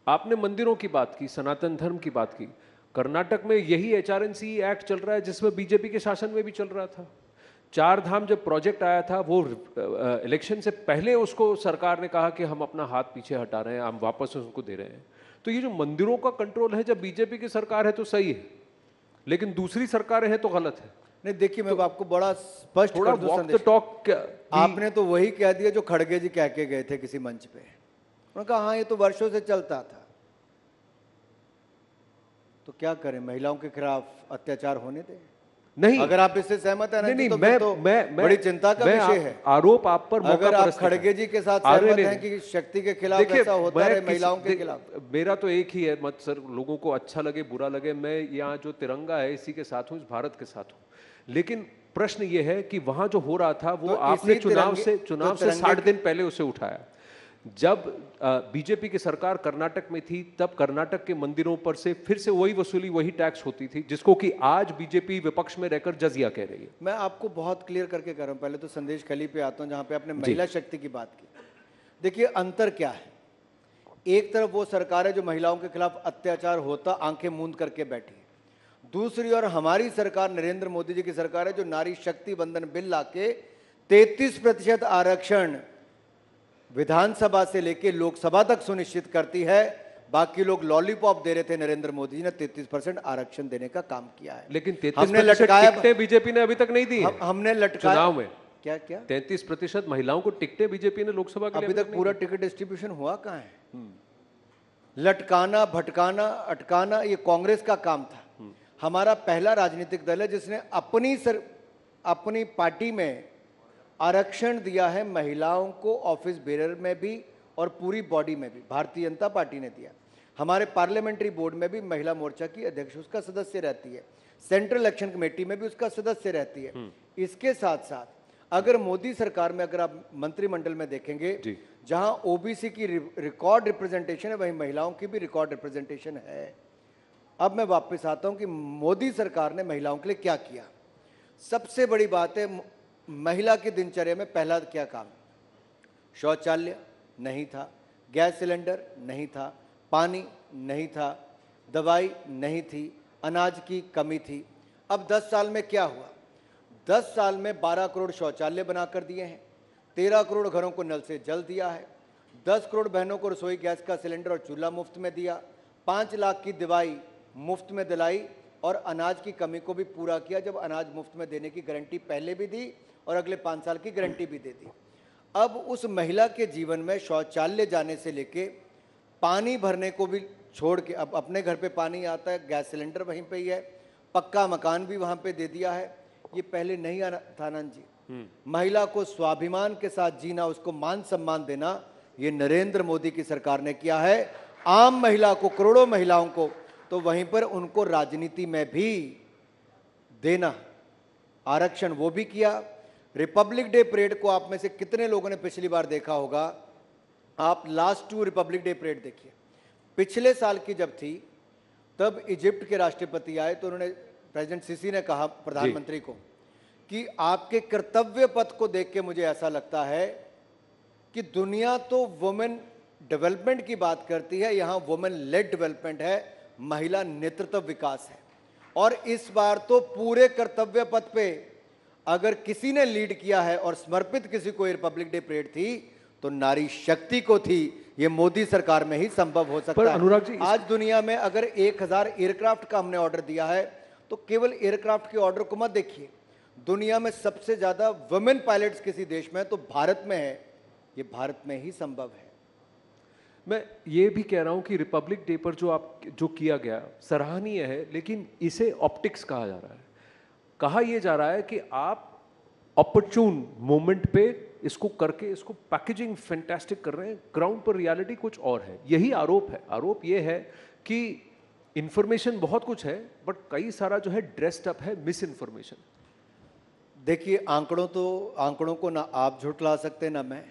आपने मंदिरों की बात की, सनातन धर्म की बात की। कर्नाटक में यही HRNC एक्ट चल रहा है जिसमें बीजेपी के शासन में भी चल रहा था। 4 धाम जब प्रोजेक्ट आया था, वो इलेक्शन से पहले उसको सरकार ने कहा कि हम अपना हाथ पीछे हटा रहे हैं, हम वापस उसको दे रहे हैं। तो ये जो मंदिरों का कंट्रोल है, जब बीजेपी की सरकार है तो सही है, लेकिन दूसरी सरकारें हैं तो गलत है। नहीं, देखिए मैं आपको बड़ा स्पष्ट थोड़ा कर दूं वॉक द संदेश। टॉक। आपने तो वही कह दिया जो खड़गे जी कह के गए थे किसी मंच पे। उन्होंने कहा हाँ ये तो वर्षों से चलता था। तो क्या करें, महिलाओं के खिलाफ अत्याचार होने दें? नहीं, अगर आप इससे सहमत हैं नहीं, तो मैं, फिर तो मैं बड़ी चिंता का विषय है। आरोप आप पर अगर आप खड़गे जी के साथ सहमत हैं कि शक्ति के खिलाफ ऐसा होता है महिलाओं के खिलाफ। मेरा तो एक ही है मत सर, लोगों को अच्छा लगे बुरा लगे, मैं यहाँ जो तिरंगा है इसी के साथ हूँ, इस भारत के साथ हूँ। लेकिन प्रश्न ये है कि वहां जो हो रहा था वो आपने चुनाव से 60 दिन पहले उसे उठाया। जब बीजेपी की सरकार कर्नाटक में थी, तब कर्नाटक के मंदिरों पर से फिर से वही वसूली, वही टैक्स होती थी, जिसको कि आज बीजेपी विपक्ष में रहकर जजिया कह रही है। मैं आपको बहुत क्लियर करके कह रहा हूं। पहले तो संदेश खली पे आता हूं, जहां पे आपने महिला शक्ति की बात की। देखिए अंतर क्या है। एक तरफ वो सरकार है जो महिलाओं के खिलाफ अत्याचार होता आंखें मूंद करके बैठी है, दूसरी ओर हमारी सरकार, नरेंद्र मोदी जी की सरकार है जो नारी शक्ति बंधन बिल लाके 33% आरक्षण विधानसभा से लेकर लोकसभा तक सुनिश्चित करती है। बाकी लोग लॉलीपॉप दे रहे थे, नरेंद्र मोदी जी ने 33% आरक्षण देने का काम किया है। लेकिन 33% टिकटें बीजेपी ने अभी तक नहीं दी। हमने लटकाया चुनाव में क्या क्या 33% महिलाओं को टिकटें बीजेपी ने लोकसभा के लिए अभी तक पूरा टिकट डिस्ट्रीब्यूशन हुआ कहां है? लटकाना, भटकाना, अटकाना ये कांग्रेस का काम था। हमारा पहला राजनीतिक दल है जिसने अपनी पार्टी में आरक्षण दिया है महिलाओं को, ऑफिस बेरर में भी और पूरी बॉडी में भी भारतीय जनता पार्टी ने दिया। हमारे पार्लियामेंट्री बोर्ड में भी महिला मोर्चा की अध्यक्ष उसका सदस्य रहती है, सेंट्रल इलेक्शन कमेटी में भी उसका सदस्य रहती है। इसके साथ साथ अगर मोदी सरकार में अगर आप मंत्रिमंडल में देखेंगे, जहां ओबीसी की रिकॉर्ड रिप्रेजेंटेशन है, वहीं महिलाओं की भी रिकॉर्ड रिप्रेजेंटेशन है। अब मैं वापस आता हूं कि मोदी सरकार ने महिलाओं के लिए क्या किया। सबसे बड़ी बात है, महिला की दिनचर्या में पहला क्या काम? शौचालय नहीं था, गैस सिलेंडर नहीं था, पानी नहीं था, दवाई नहीं थी, अनाज की कमी थी। अब 10 साल में क्या हुआ? 10 साल में 12 करोड़ शौचालय बनाकर दिए हैं, 13 करोड़ घरों को नल से जल दिया है, 10 करोड़ बहनों को रसोई गैस का सिलेंडर और चूल्हा मुफ्त में दिया, 5 लाख की दवाई मुफ्त में दिलाई और अनाज की कमी को भी पूरा किया, जब अनाज मुफ्त में देने की गारंटी पहले भी दी और अगले 5 साल की गारंटी भी दे दी। अब उस महिला के जीवन में शौचालय जाने से लेके पानी भरने को भी छोड़ के, अब अपने घर पे पानी आता है, गैस सिलेंडर वहीं पे ही है, पक्का मकान भी वहां पे दे दिया है। ये पहले नहीं आना था आनंद जी। महिला को स्वाभिमान के साथ जीना, उसको मान सम्मान देना, ये नरेंद्र मोदी की सरकार ने किया है। आम महिला को, करोड़ों महिलाओं को, तो वहीं पर उनको राजनीति में भी देना आरक्षण, वो भी किया। रिपब्लिक डे परेड को आप में से कितने लोगों ने पिछली बार देखा होगा? आप लास्ट 2 रिपब्लिक डे परेड देखिए। पिछले साल की जब थी, तब इजिप्ट के राष्ट्रपति आए तो उन्होंने, प्रेसिडेंट सीसी ने कहा प्रधानमंत्री को कि आपके कर्तव्य पथ को देख के मुझे ऐसा लगता है कि दुनिया तो वुमेन डेवलपमेंट की बात करती है, यहाँ वुमेन लेड डेवलपमेंट है, महिला नेतृत्व विकास है। और इस बार तो पूरे कर्तव्य पथ पे अगर किसी ने लीड किया है और समर्पित किसी को रिपब्लिक डे परेड थी, तो नारी शक्ति को थी, ये मोदी सरकार में ही संभव हो सकता पर है। अनुराग जी, आज दुनिया में अगर 1000 एयरक्राफ्ट का हमने ऑर्डर दिया है, तो केवल एयरक्राफ्ट के ऑर्डर को मत देखिए, दुनिया में सबसे ज्यादा वुमेन पायलट्स किसी देश में है तो भारत में है, ये भारत में ही संभव है। मैं ये भी कह रहा हूं कि रिपब्लिक डे पर जो किया गया सराहनीय है, लेकिन इसे ऑप्टिक्स कहा जा रहा है। कहा यह जा रहा है कि आप ऑपर्चून मोमेंट पे इसको करके इसको पैकेजिंग फैंटास्टिक कर रहे हैं, ग्राउंड पर रियलिटी कुछ और है। यही आरोप है। आरोप ये है कि इंफॉर्मेशन बहुत कुछ है, बट कई सारा जो है ड्रेस्ड अप है मिस इन्फॉर्मेशन। देखिए, आंकड़ों को ना आप झुठला सकते ना मैं।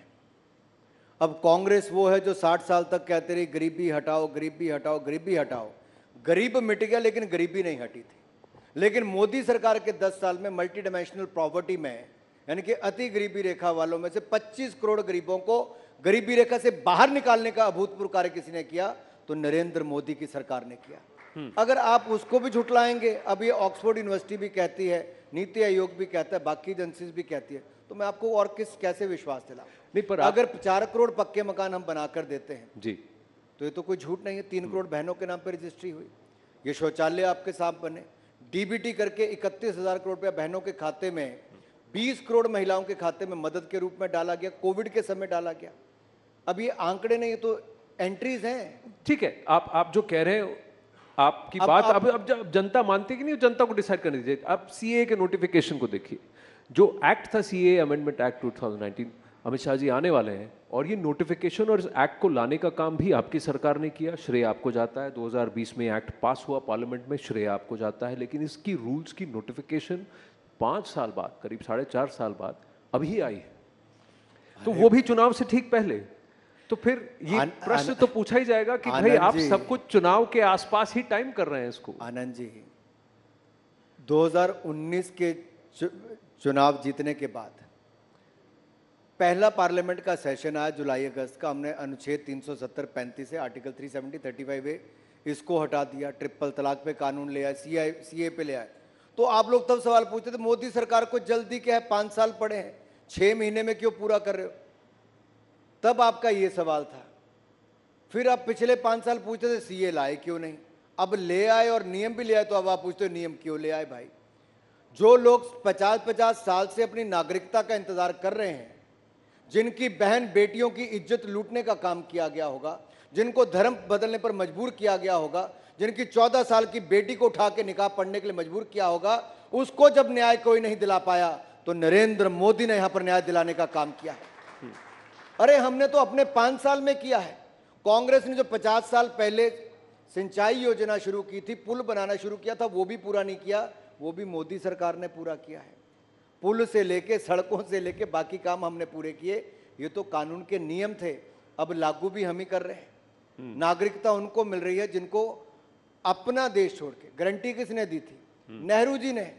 अब कांग्रेस वो है जो 60 साल तक कहते रही गरीबी हटाओ, गरीबी हटाओ, गरीबी हटाओ। गरीब मिट गया लेकिन गरीबी नहीं हटी थी। लेकिन मोदी सरकार के 10 साल में मल्टी डायमेंशनल पॉवर्टी में, यानी कि अति गरीबी रेखा वालों में से 25 करोड़ गरीबों को गरीबी रेखा से बाहर निकालने का अभूतपूर्व कार्य किसी ने किया तो नरेंद्र मोदी की सरकार ने किया। अगर आप उसको भी झुठलाएंगे, अब ये ऑक्सफोर्ड यूनिवर्सिटी भी कहती है, नीति आयोग भी कहता है, बाकी एजेंसीज भी कहती है, तो मैं आपको और कैसे विश्वास दिलाऊं? नहीं, पर अगर 4 करोड़ पक्के मकान हम बनाकर देते हैं जी, तो ये तो कोई झूठ नहीं है। 3 करोड़ बहनों के नाम पर रजिस्ट्री हुई, ये शौचालय आपके साथ बने, डीबीटी करके 31,000 करोड़ रुपया बहनों के खाते में, 20 करोड़ महिलाओं के खाते में मदद के रूप में डाला गया, कोविड के समय डाला गया। अब ये आंकड़े नहीं, ये तो एंट्रीज हैं। ठीक है, आप जो कह रहे हैं आपकी बात अब जब जनता मानती है कि नहीं, जनता को डिसाइड करने दीजिए। अब सीए के नोटिफिकेशन को देखिए, जो एक्ट था CA amendment act 2019, Amit Shah ji आने वाले हैं और ये नोटिफिकेशन और इस एक्ट को लाने का काम भी आपकी सरकार ने किया, श्रेय आपको जाता है। 2020 में एक्ट पास हुआ पार्लियामेंट में, श्रेय आपको जाता है। लेकिन इसकी रूल्स की नोटिफिकेशन 5 साल बाद, करीब 4.5 साल बाद अभी आई है, तो वो भी चुनाव से ठीक पहले। तो फिर ये प्रश्न तो पूछा ही जाएगा कि भाई आप सब कुछ चुनाव के आसपास ही टाइम कर रहे हैं इसको। आनंद जी, 2019 के चुनाव जीतने के बाद पहला पार्लियामेंट का सेशन आया जुलाई अगस्त का, हमने अनुच्छेद 370 35 से आर्टिकल 370 35A इसको हटा दिया, ट्रिपल तलाक पे कानून ले आए, सीए पे ले आए। तो आप लोग तब सवाल पूछते थे मोदी सरकार को जल्दी क्या है, 5 साल पड़े हैं, 6 महीने में क्यों पूरा कर रहे हो? तब आपका ये सवाल था। फिर आप पिछले 5 साल पूछते थे सीए लाए क्यों नहीं, अब ले आए और नियम भी ले आए, तो अब आप पूछते हो नियम क्यों ले आए? भाई, जो लोग 50-50 साल से अपनी नागरिकता का इंतजार कर रहे हैं, जिनकी बहन बेटियों की इज्जत लूटने का काम किया गया होगा, जिनको धर्म बदलने पर मजबूर किया गया होगा, जिनकी 14 साल की बेटी को उठा के निकाह पढ़ने के लिए मजबूर किया होगा, उसको जब न्याय कोई नहीं दिला पाया तो नरेंद्र मोदी ने यहां पर न्याय दिलाने का काम किया है। अरे हमने तो अपने 5 साल में किया है। कांग्रेस ने जो 50 साल पहले सिंचाई योजना शुरू की थी, पुल बनाना शुरू किया था, वो भी पूरा नहीं किया, वो भी मोदी सरकार ने पूरा किया है। पुल से लेके, सड़कों से लेके बाकी काम हमने पूरे किए। ये तो कानून के नियम थे, अब लागू भी हम ही कर रहे हैं। नागरिकता उनको मिल रही है जिनको अपना देश छोड़ के, गारंटी किसने दी थी? नेहरू जी ने,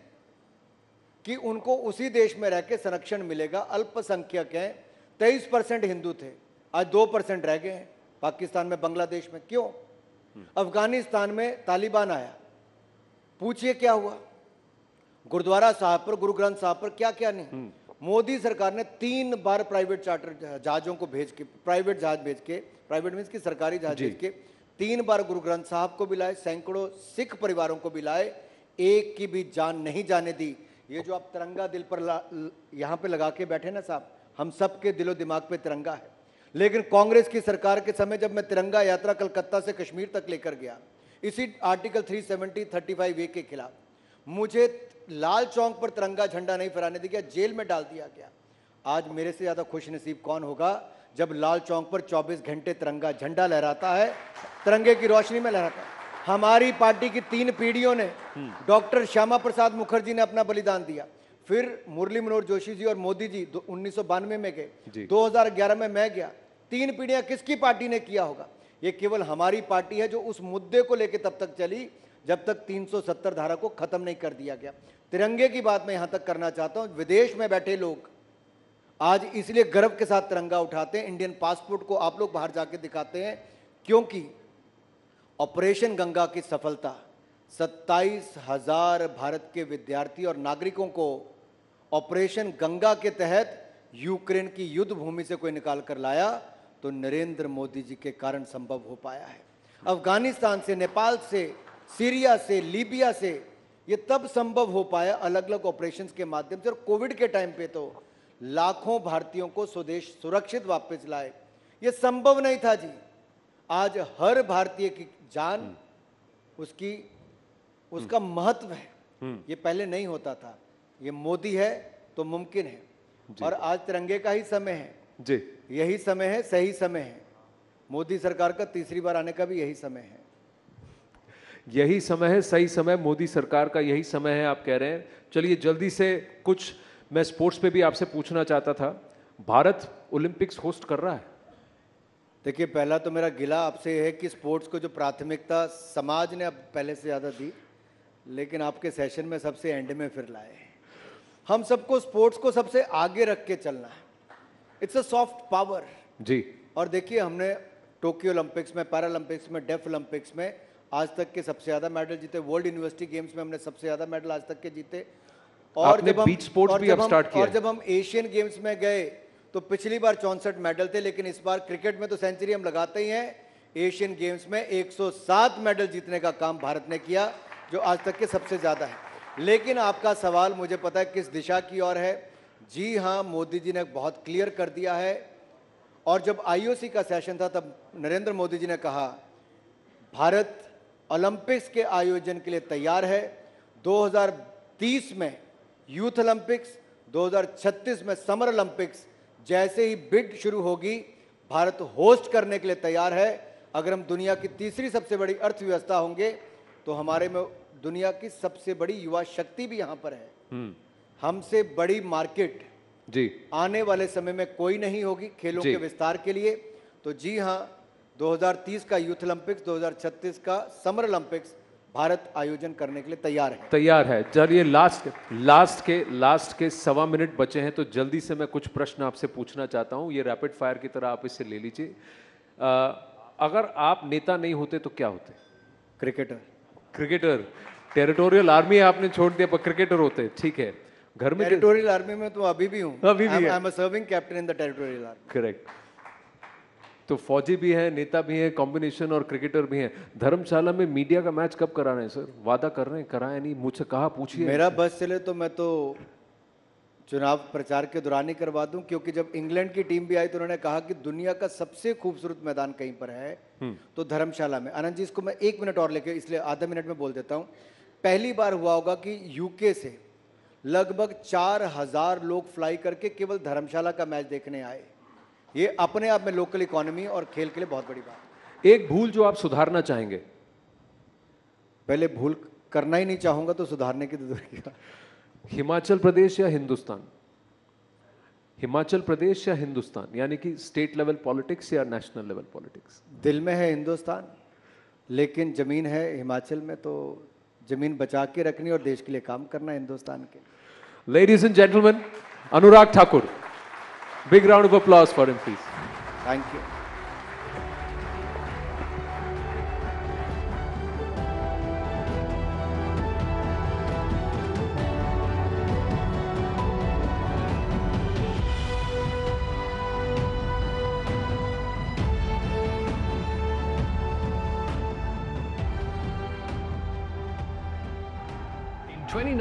कि उनको उसी देश में रह के संरक्षण मिलेगा। अल्पसंख्यक हैं, 23% हिंदू थे, आज 2% रह गए हैं। पाकिस्तान में, बांग्लादेश में क्यों? अफगानिस्तान में तालिबान आया, पूछिए क्या हुआ? गुरुद्वारा साहब पर, गुरु ग्रंथ साहब पर क्या क्या नहीं। मोदी सरकार ने 3 बार प्राइवेट चार्टर जहाजों को भेज के, प्राइवेट जहाज भेज के, प्राइवेट मींस की सरकारी जहाज भेज के 3 बार गुरु ग्रंथ साहब को भी लाए, सैकड़ों सिख परिवारों को भी लाए, एक की भी जान नहीं जाने दी। ये जो आप तिरंगा दिल पर यहां पे लगा के बैठे ना साहब, हम सबके दिलो दिमाग पे तिरंगा है। लेकिन कांग्रेस की सरकार के समय जब मैं तिरंगा यात्रा कलकत्ता से कश्मीर तक लेकर गया, इसी आर्टिकल 370 35A के खिलाफ, मुझे लाल चौक पर तिरंगा झंडा नहीं फहराने दिया, जेल में डाल दिया गया। आज मेरे से ज्यादा खुश नसीब कौन होगा जब लाल चौक पर 24 घंटे तिरंगा झंडा लहराता है, तिरंगे की रोशनी में लहराता है। हमारी पार्टी की 3 पीढ़ियों ने, डॉक्टर श्यामा प्रसाद मुखर्जी ने अपना बलिदान दिया, फिर मुरली मनोहर जोशी जी और मोदी जी 1992 में गए, 2011 में मैं गया। 3 पीढ़ियां किसकी पार्टी ने किया होगा? ये केवल हमारी पार्टी है जो उस मुद्दे को लेकर तब तक चली जब तक 370 धारा को खत्म नहीं कर दिया गया। तिरंगे की बात मैं यहां तक करना चाहता हूं, विदेश में बैठे लोग आज इसलिए गर्व के साथ तिरंगा उठाते हैं, इंडियन पासपोर्ट को आप लोग बाहर जाके दिखाते हैं, क्योंकि ऑपरेशन गंगा की सफलता 27,000 भारत के विद्यार्थी और नागरिकों को ऑपरेशन गंगा के तहत यूक्रेन की युद्ध भूमि से कोई निकाल कर लाया तो नरेंद्र मोदी जी के कारण संभव हो पाया है। अफगानिस्तान से, नेपाल से, सीरिया से, लीबिया से ये तब संभव हो पाया अलग अलग ऑपरेशंस के माध्यम से। और कोविड के टाइम पे तो लाखों भारतीयों को स्वदेश सुरक्षित वापस लाए, ये संभव नहीं था जी। आज हर भारतीय की जान उसका महत्व है, ये पहले नहीं होता था। ये मोदी है तो मुमकिन है। और आज तिरंगे का ही समय है जी, यही समय है, सही समय है। मोदी सरकार का तीसरी बार आने का भी यही समय है। यही समय है, सही समय, मोदी सरकार का यही समय है, आप कह रहे हैं। चलिए जल्दी से कुछ मैं स्पोर्ट्स पे भी आपसे पूछना चाहता था। भारत ओलंपिक्स होस्ट कर रहा है? देखिए, पहला तो मेरा गिला आपसे है कि स्पोर्ट्स को जो प्राथमिकता समाज ने अब पहले से ज़्यादा दी, लेकिन आपके सेशन में सबसे एंड में फिर लाए। हम सबको स्पोर्ट्स को सबसे आगे रख के चलना है। इट्स अ सॉफ्ट पावर जी। और देखिए, हमने टोक्यो ओलंपिक्स में, पैरालंपिक्स में, डेफ ओलंपिक्स में आज तक के सबसे ज़्यादा मेडल जीते। वर्ल्ड यूनिवर्सिटी गेम्स में हमने सबसे ज़्यादा मेडल आज तक के जीते। और जब बीच स्पोर्ट्स भी अब स्टार्ट किया। और जब हम एशियन गेम्स में गए तो पिछली बार 64 मेडल थे, लेकिन इस बार क्रिकेट में तो सेंचुरी हम लगाते ही हैं। एशियन गेम्स में 107 मेडल जीतने का काम भारत ने किया, जो आज तक के सबसे ज़्यादा है। लेकिन आपका सवाल मुझे पता है किस दिशा की ओर है। जी हाँ, मोदी जी ने बहुत क्लियर कर दिया है। और जब आईओसी का सेशन था तब नरेंद्र मोदी जी ने कहा भारत ओलंपिक्स के आयोजन के लिए तैयार है। 2030 में यूथ ओलंपिक्स, 2036 में समर ओलंपिक्स, जैसे ही बिड शुरू होगी भारत होस्ट करने के लिए तैयार है। अगर हम दुनिया की तीसरी सबसे बड़ी अर्थव्यवस्था होंगे तो हमारे में दुनिया की सबसे बड़ी युवा शक्ति भी यहां पर है। हमसे बड़ी मार्केट जी आने वाले समय में कोई नहीं होगी खेलों के विस्तार के लिए। तो जी हाँ, 2030 का यूथ ओलंपिक्स, 2036 का समर ओलंपिक्स भारत आयोजन करने के लिए तैयार है। चलिए लास्ट के 1.25 मिनट बचे हैं, तो जल्दी से मैं कुछ प्रश्न आपसे पूछना चाहता हूं। ये रैपिड फायर की तरह आप इसे ले लीजिए। अगर आप नेता नहीं होते तो क्या होते? क्रिकेटर। टेरिटोरियल आर्मी आपने छोड़ दिया, पर क्रिकेटर होते। ठीक है। घर में टेरिटोरियल आर्मी में तो अभी भी हूं। I am a serving captain in the territorial army. Correct. तो फौजी भी है, नेता भी है, कॉम्बिनेशन, और क्रिकेटर भी है। धर्मशाला में मीडिया का मैच कब करा रहे हैं सर? वादा कर रहे हैं, कराए नहीं? मुझसे कहा, पूछिए। मेरा बस चले तो मैं तो चुनाव प्रचार के दौरान ही करवा दूं, क्योंकि जब इंग्लैंड की टीम भी आई तो उन्होंने कहा कि दुनिया का सबसे खूबसूरत मैदान कहीं पर है तो धर्मशाला में। आनंद जी, इसको मैं 1 मिनट और लेके, इसलिए आधा मिनट में बोल देता हूं। पहली बार हुआ होगा कि यूके से लगभग 4000 लोग फ्लाई करके केवल धर्मशाला का मैच देखने आए। ये अपने आप में लोकल इकोनॉमी और खेल के लिए बहुत बड़ी बात। एक भूल जो आप सुधारना चाहेंगे? पहले भूल करना ही नहीं चाहूंगा तो सुधारने की तो दूर की बात। हिमाचल प्रदेश या हिंदुस्तान? हिमाचल प्रदेश या हिंदुस्तान, यानी कि स्टेट लेवल पॉलिटिक्स या नेशनल लेवल पॉलिटिक्स? दिल में है हिंदुस्तान, लेकिन जमीन है हिमाचल में, तो जमीन बचा के रखनी और देश के लिए काम करना हिंदुस्तान के। Ladies and gentleman, Anurag Thakur, big round of applause for him please. Thank you.